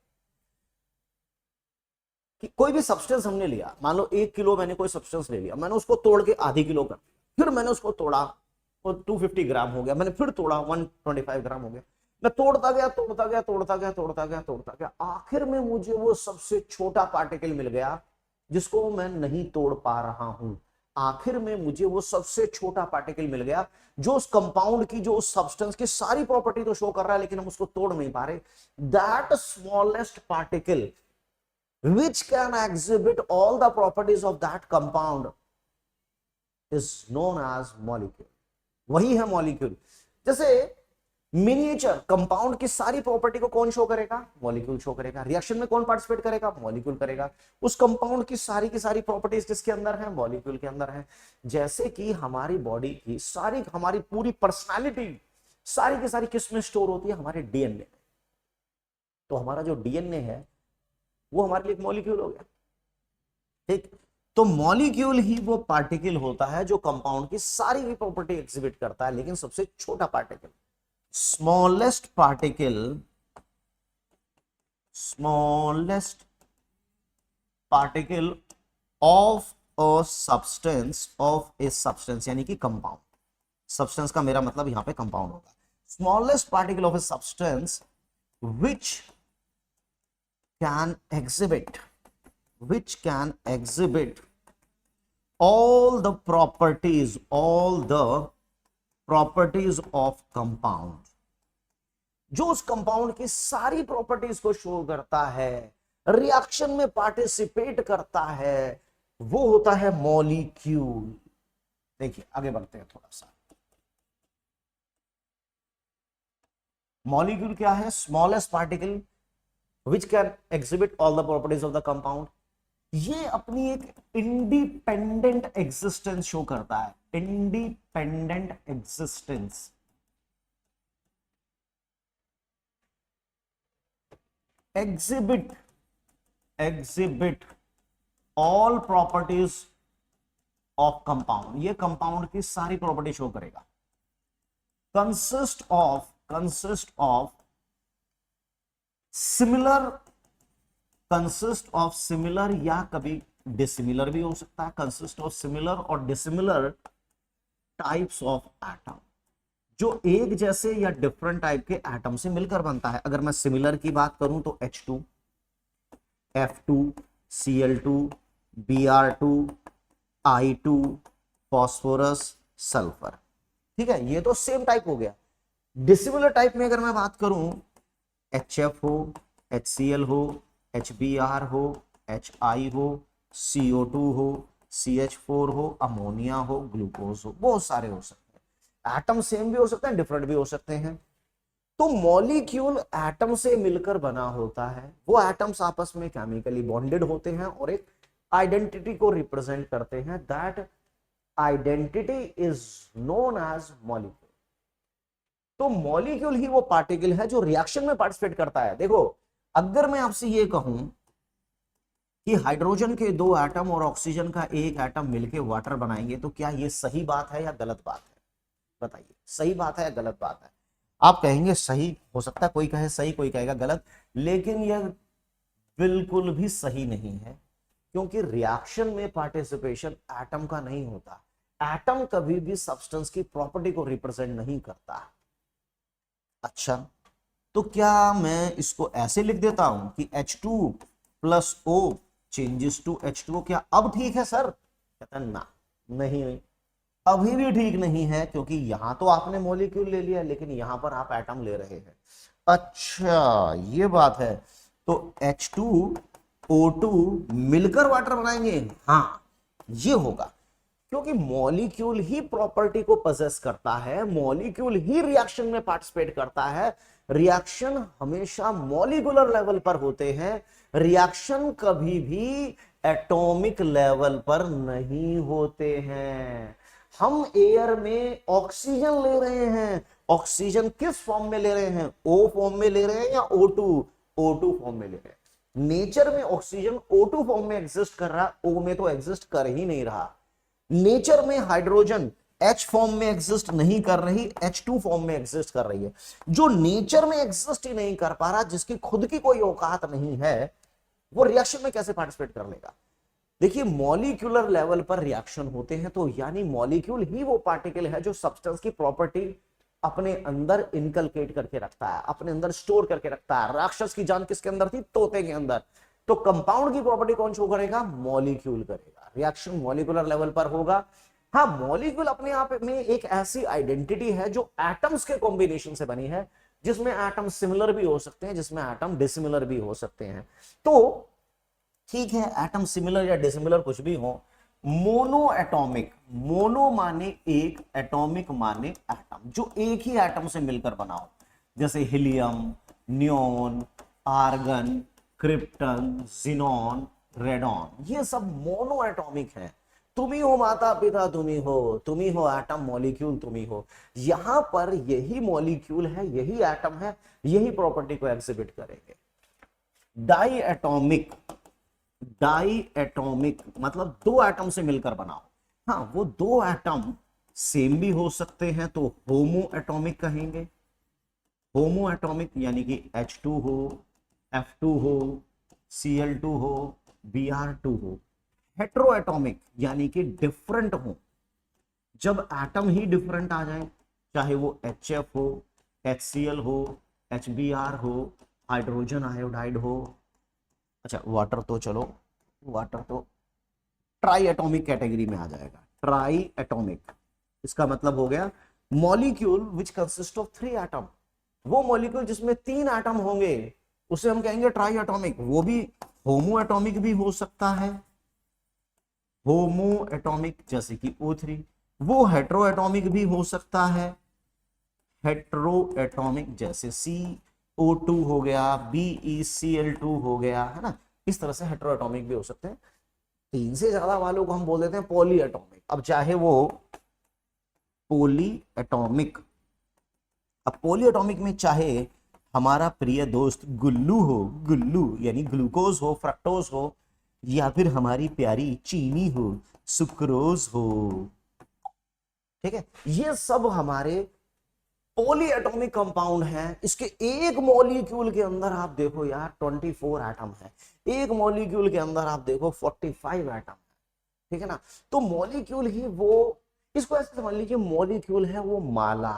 Speaker 1: कि कोई भी सब्सटेंस हमने लिया, मान लो 1 किलो मैंने कोई सब्सटेंस ले लिया, मैंने उसको तोड़ के आधी किलो कर दिया, फिर मैंने उसको तोड़ा और 250 ग्राम हो गया, मैंने फिर तोड़ा 125 ग्राम हो गया, मैं तोड़ता गया तोड़ता गया तोड़ता गया तोड़ता गया तोड़ता गया, आखिर में मुझे वो सबसे छोटा पार्टिकल मिल गया जिसको मैं नहीं तोड़ पा रहा हूं। आखिर में मुझे वो सबसे छोटा पार्टिकल मिल गया जो उस कंपाउंड की, जो उस सब्सटेंस की सारी प्रॉपर्टी तो शो कर रहा है लेकिन हम उसको तोड़ नहीं पा रहे। That smallest particle which can exhibit all the properties of that compound is known as molecule। वही है मॉलिक्यूल। जैसे मिनिएचर कंपाउंड की सारी प्रॉपर्टी को कौन शो करेगा, मॉलिक्यूल शो करेगा। रिएक्शन में कौन पार्टिसिपेट करेगा, मॉलिक्यूल करेगा। उस कंपाउंड की सारी प्रॉपर्टीज किसके अंदर है, मॉलिक्यूल के अंदर है। जैसे कि हमारी बॉडी की सारी, हमारी पूरी पर्सनालिटी सारी की सारी किस में स्टोर होती है, हमारे डीएनए में। तो हमारा जो डीएनए है वो हमारे लिए एक मॉलिक्यूल हो गया। ठीक। तो मॉलिक्यूल ही वो पार्टिकल होता है जो कंपाउंड की सारी ही प्रॉपर्टी एग्जिबिट करता है, लेकिन सबसे छोटा particle, smallest particle, smallest particle of a substance, of a substance यानी कि कंपाउंड। सब्सटेंस का मेरा मतलब यहां पे कंपाउंड होगा। Smallest particle of a substance which can exhibit, which can exhibit all the properties, all the properties of compound, जो उस कंपाउंड की सारी प्रॉपर्टीज को शो करता है, रिएक्शन में पार्टिसिपेट करता है, वो होता है मॉलिक्यूल। देखिए आगे बढ़ते हैं थोड़ा सा। मॉलिक्यूल क्या है? Smallest particle which can exhibit all the properties of the compound. ये अपनी एक इंडिपेंडेंट एग्जिस्टेंस शो करता है, independent existence. Exhibit, exhibit all properties of compound, ये कंपाउंड की सारी प्रॉपर्टी शो करेगा। Consist of similar, consist of similar या कभी डिसिमिलर भी हो सकता है, कंसिस्ट ऑफ सिमिलर और डिसिमिलर टाइप्स ऑफ एटम, जो एक जैसे या डिफरेंट टाइप के एटम से मिलकर बनता है। अगर मैं सिमिलर की बात करूं तो H2, F2, Cl2, Br2, I2, phosphorus, sulphur. ठीक है, ये तो सेम टाइप हो गया। डिसिमिलर टाइप में अगर मैं बात करूं, HF हो, HCl हो, HBr हो, HI हो, CO2 हो, CH4 हो, अमोनिया हो, ग्लूकोज हो, बहुत सारे हो सकते हैं। एटम सेम भी हो सकते हैं, डिफरेंट भी हो सकते हैं। तो मॉलिक्यूल एटम से मिलकर बना होता है। वो एटम्स आपस में केमिकली बॉन्डेड होते हैं और एक आइडेंटिटी को रिप्रेजेंट करते हैं। That identity is known as molecule. तो मॉलिक्यूल ही वो पार्टिकल है जो रिएक्शन में पार्टिसिपेट करता है। देखो, अगर मैं आपसे ये कहूं कि हाइड्रोजन के 2 एटम और ऑक्सीजन का 1 एटम मिलकर वाटर बनाएंगे, तो क्या ये सही बात है या गलत बात है? बताइए, सही बात है या गलत बात है? आप कहेंगे सही, हो सकता है कोई कहे सही, कोई कहेगा गलत, लेकिन यह बिल्कुल भी सही नहीं है, क्योंकि रिएक्शन में पार्टिसिपेशन एटम का नहीं होता। एटम कभी भी सब्सटेंस की प्रॉपर्टी को रिप्रेजेंट नहीं करता। अच्छा, तो क्या मैं इसको ऐसे लिख देता हूं कि H2 plus O changes to H2O, क्या अब ठीक है सर? कहता ना, नहीं, अभी भी ठीक नहीं है, क्योंकि यहां तो आपने मॉलिक्यूल ले लिया, लेकिन यहां पर आप एटम ले रहे हैं। अच्छा, ये बात है। तो H2O2 मिलकर वाटर बनाएंगे? हाँ, ये होगा, क्योंकि मॉलिक्यूल ही प्रॉपर्टी को पजेस करता है, मॉलिक्यूल ही रिएक्शन में पार्टिसिपेट करता है। रिएक्शन हमेशा मॉलिक्यूलर लेवल पर होते हैं, रिएक्शन कभी भी एटॉमिक लेवल पर नहीं होते हैं। हम एयर में ऑक्सीजन ले रहे हैं, ऑक्सीजन किस फॉर्म में ले रहे हैं? O फॉर्म में ले रहे हैं या O2 फॉर्म में ले रहे हैं? नेचर में ऑक्सीजन O2 फॉर्म में एग्जिस्ट कर रहा है, O में तो एग्जिस्ट कर ही नहीं रहा। नेचर में हाइड्रोजन H फॉर्म में एग्जिस्ट नहीं कर रही, H2 फॉर्म में एग्जिस्ट कर रही है। जो नेचर में एग्जिस्ट ही नहीं कर पा रहा, जिसकी खुद की कोई औकात नहीं है, वो रिएक्शन में कैसे पार्टिसिपेट कर लेगा? देखिए, मॉलिक्यूलर लेवल पर रिएक्शन होते हैं, तो यानी मॉलिक्यूल ही वो पार्टिकल है जो सब्सटेंस की प्रॉपर्टी अपने अंदर इनकलकेट करके रखता है, अपने अंदर स्टोर करके रखता है। राक्षस की जान किसके अंदर थी? तोते के अंदर। तो कंपाउंड की प्रॉपर्टी कौन शो करेगा? मॉलिक्यूल करेगा। रिएक्शन मॉलिक्यूलर लेवल पर होगा। हाँ, मॉलिक्यूल अपने आप में एक ऐसी आइडेंटिटी है जो एटम्स के कॉम्बिनेशन से बनी है, जिसमें एटम सिमिलर भी हो सकते हैं, जिसमें एटम डिसिमिलर भी हो सकते हैं। तो ठीक है, एटम सिमिलर या डिसिमिलर कुछ भी हो, मोनो एटॉमिक, मोनो माने एक, एटॉमिक माने एटम, जो एक ही एटम से मिलकर बना हो, जैसे helium, neon, argon, krypton, xenon, radon, ये सब मोनो एटॉमिक है। तुम ही हो माता पिता, तुम ही हो एटम, मॉलिक्यूल तुम ही हो। यहां पर यही मॉलिक्यूल है, यही एटम है, यही प्रॉपर्टी को एग्जिबिट करेंगे। डाई एटॉमिक, डाई एटॉमिक मतलब दो एटम से मिलकर बना हो। हाँ, वो दो एटम सेम भी हो सकते हैं तो होमो एटॉमिक कहेंगे। होमो एटॉमिक यानी कि H2 हो, F2 हो, Cl2 हो, Br2 हो। हेट्रो एटॉमिक यानी कि डिफरेंट हो, जब एटम ही डिफरेंट आ जाए, चाहे वो HF हो, HCl हो, HBr हो, हाइड्रोजन आयोडाइड हो। अच्छा वाटर तो चलो, वाटर तो ट्राई एटॉमिक कैटेगरी में आ जाएगा। ट्राई एटॉमिक इसका मतलब हो गया molecule which consist of 3 atom. वो मॉलिक्यूल जिसमें 3 एटम होंगे उसे हम कहेंगे ट्राई एटॉमिक। वो भी होमो एटॉमिक भी हो सकता है, होमो एटॉमिक जैसे कि O3। वो हेट्रो एटॉमिक भी हो सकता है, हेट्रो एटॉमिक जैसे CO2 हो गया, BeCl2 हो गया, है ना। इस तरह से हेट्रो एटॉमिक भी हो सकते हैं। 3 से ज्यादा वालों को हम बोल देते हैं पॉली एटॉमिक। अब चाहे वो पोली एटॉमिक, अब पोली एटॉमिक में चाहे हमारा प्रिय दोस्त गुल्लू हो, गुल्लू यानी ग्लूकोज हो, फ्रक्टोज हो, या फिर हमारी प्यारी चीनी हो, सुक्रोज हो। ठीक है, ये सब हमारे पॉली एटॉमिक कंपाउंड हैं। इसके एक मॉलिक्यूल के अंदर आप देखो यार 24 एटम है, एक मॉलिक्यूल के अंदर आप देखो 45 एटम है। ठीक है ना। तो मॉलिक्यूल ही वो, इसको ऐसे समझ लीजिए मॉलिक्यूल है वो माला।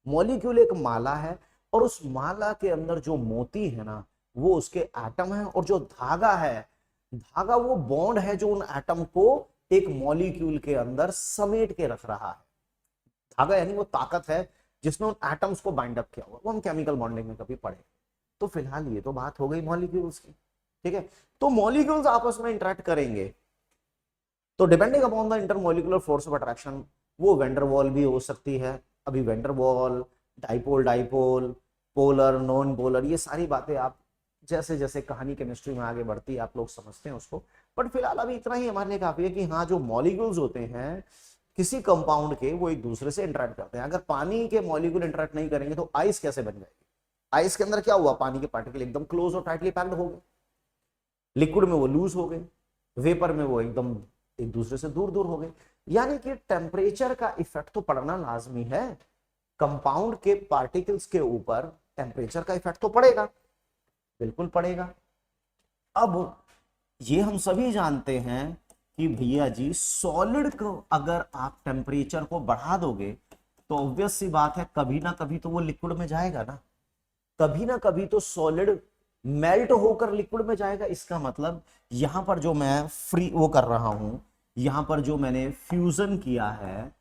Speaker 1: मॉलिक्यूल एक माला है और उस माला के अंदर जो मोती है ना वो उसके एटम है, और जो धागा है, धागा वो बॉन्ड है जो उन एटम को एक मॉलिक्यूल के अंदर समेट के रख रहा है। धागा यानी वो ताकत है जिसने उन एटम्स को बाइंड अप किया हुआ। वो हम केमिकल बॉन्डिंग में कभी पढ़े। तो फिलहाल ये तो बात हो गई मॉलिक्यूल्स की। ठीक है, तो मॉलिक्यूल्स आपस में इंटरेक्ट करेंगे तो depending upon the intermolecular force of attraction वो वेंडरवॉल भी हो सकती है। अभी Van der Waals, dipole dipole, polar non polar, ये सारी बातें आप जैसे जैसे कहानी केमिस्ट्री में आगे बढ़ती है आप लोग समझते हैं उसको। बट फिलहाल अभी इतना ही हमारे लिए काफी है कि हाँ, जो मॉलिक्यूल्स होते हैं किसी कंपाउंड के वो एक दूसरे से इंटरेक्ट करते हैं। अगर पानी के मॉलिक्यूल इंटरेक्ट नहीं करेंगे तो आइस कैसे बन जाएगी? आइस के अंदर क्या हुआ, पानी के पार्टिकल एकदम क्लोज और टाइटली पैक्ड हो गए, लिक्विड में वो लूज हो गए, वेपर में वो एकदम एक दूसरे से दूर दूर हो गए। यानी कि टेम्परेचर का इफेक्ट तो पड़ना लाजमी है। कंपाउंड के पार्टिकल्स के ऊपर टेम्परेचर का इफेक्ट तो पड़ेगा, बिल्कुल पड़ेगा। अब ये हम सभी जानते हैं कि भैया जी सॉलिड को अगर आप टेम्परेचर को बढ़ा दोगे तो ऑब्वियस सी बात है कभी ना कभी तो वो लिक्विड में जाएगा ना, कभी ना कभी तो सॉलिड मेल्ट होकर लिक्विड में जाएगा। इसका मतलब यहां पर जो मैं फ्री वो कर रहा हूं, यहां पर जो मैंने फ्यूजन किया है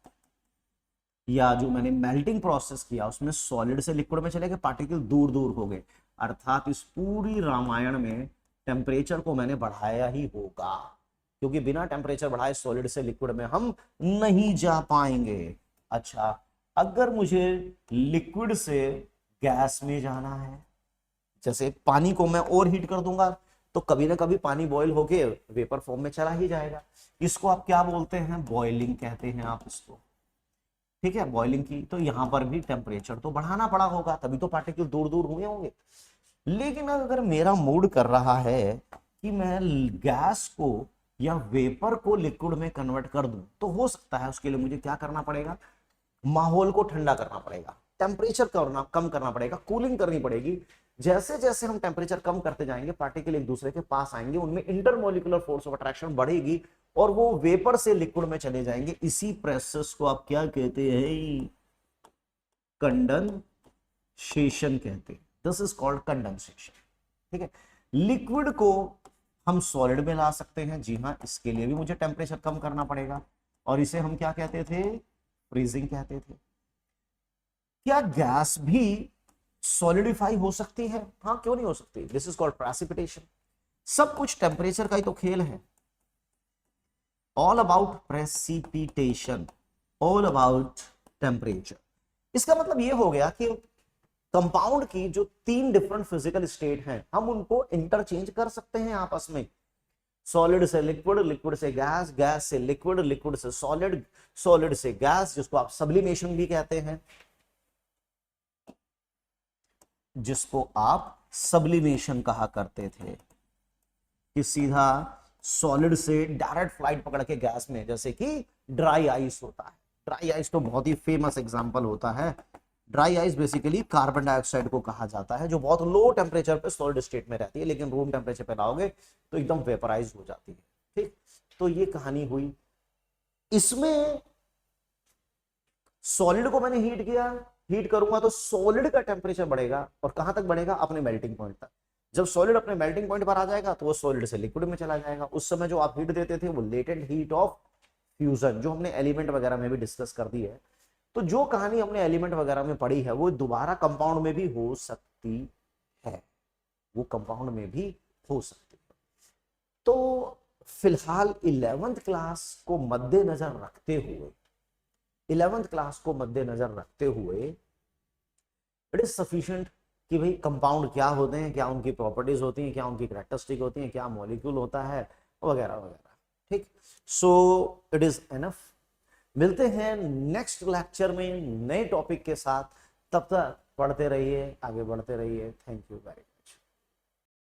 Speaker 1: या जो मैंने मेल्टिंग प्रोसेस किया उसमें सॉलिड से लिक्विड में चले गए, पार्टिकल दूर दूर हो गए। अर्थात इस पूरी रामायण में टेम्परेचर को मैंने बढ़ाया ही होगा, क्योंकि बिना टेम्परेचर बढ़ाए सॉलिड से लिक्विड में हम नहीं जा पाएंगे। अच्छा, अगर मुझे लिक्विड से गैस में जाना है, जैसे पानी को मैं और हीट कर दूंगा तो कभी ना कभी पानी बॉईल होके वेपर फॉर्म में चला ही जाएगा। इसको आप क्या बोलते हैं, बॉइलिंग कहते हैं आप इसको। ठीक है, बॉइलिंग की। तो यहां पर भी टेम्परेचर तो बढ़ाना पड़ा होगा, तभी तो पार्टिकल दूर दूर हुए होंगे। लेकिन अगर मेरा मूड कर रहा है कि मैं गैस को या वेपर को लिक्विड में कन्वर्ट कर दूं, तो हो सकता है उसके लिए मुझे क्या करना पड़ेगा, माहौल को ठंडा करना पड़ेगा, टेम्परेचर कम करना पड़ेगा, कूलिंग करनी पड़ेगी। जैसे जैसे हम टेम्परेचर कम करते जाएंगे पार्टिकल एक दूसरे के पास आएंगे, उनमें इंटरमोलिकुलर फोर्स ऑफ अट्रैक्शन बढ़ेगी और वो वेपर से लिक्विड में चले जाएंगे। इसी प्रोसेस को आप क्या कहते हैं, कंडेंसेशन कहते हैं। This is called condensation. ठीक है, लिक्विड को हम सॉलिड में ला सकते हैं, जी हाँ, इसके लिए भी मुझे टेम्परेचर कम करना पड़ेगा और इसे हम क्या कहते थे, फ्रीजिंग कहते थे। क्या गैस भी सॉलिडिफाई हो सकती है? हाँ, क्यों नहीं हो सकती, दिस इज कॉल्ड प्रेसिपिटेशन। सब कुछ टेम्परेचर का ही तो खेल है। All about precipitation, all about temperature. इसका मतलब ये हो गया कि कंपाउंड की जो 3 डिफरेंट फिजिकल स्टेट हैं हम उनको इंटरचेंज कर सकते हैं आपस में। सॉलिड से लिक्विड, लिक्विड से गैस, गैस से लिक्विड, लिक्विड से सॉलिड, सॉलिड से गैस, जिसको आप सब्लिमेशन भी कहते हैं, जिसको आप सब्लिमेशन कहा करते थे। कि सीधा सॉलिड से डायरेक्ट फ्लाइट पकड़ के गैस में, जैसे कि ड्राई आइस होता है। ड्राई आइस तो बहुत ही फेमस एग्जांपल होता है। Dry ice basically carbon dioxide को कहा जाता है, जो बहुत लो टेम्परेचर पे सॉलिड स्टेट में रहती है, लेकिन रूम टेम्परेचर पे लाओगे तो एकदम वेपराइज हो जाती है। ठीक, तो ये कहानी हुई। इसमें सॉलिड को मैंने हीट किया, हीट करूंगा तो सॉलिड का टेम्परेचर बढ़ेगा, और कहां तक बढ़ेगा? अपने मेल्टिंग पॉइंट तक। जब सॉलिड अपने मेल्टिंग पॉइंट पर आ जाएगा तो वो सॉलिड से लिक्विड में चला जाएगा। उस समय जो आप हीट देते थे वो लेटेंट हीट ऑफ फ्यूजन, जो हमने एलिमेंट वगैरह में भी डिस्कस कर दी है। तो जो कहानी हमने एलिमेंट वगैरह में पढ़ी है वो दोबारा कंपाउंड में भी हो सकती है, वो कंपाउंड में भी हो सकती है। तो फिलहाल 11th क्लास को मद्देनजर रखते हुए, 11th क्लास को मद्देनजर रखते हुए इट इज सफिशिएंट कि भाई कंपाउंड क्या होते हैं, क्या उनकी प्रॉपर्टीज होती हैं, क्या उनकी कैरेक्टरिस्टिक होती हैं, क्या मॉलिक्यूल होता है, वगैरह वगैरह। ठीक, सो इट इज एनफ। मिलते हैं नेक्स्ट लेक्चर में नए टॉपिक के साथ। तब तक पढ़ते रहिए, आगे बढ़ते रहिए। Thank you very much.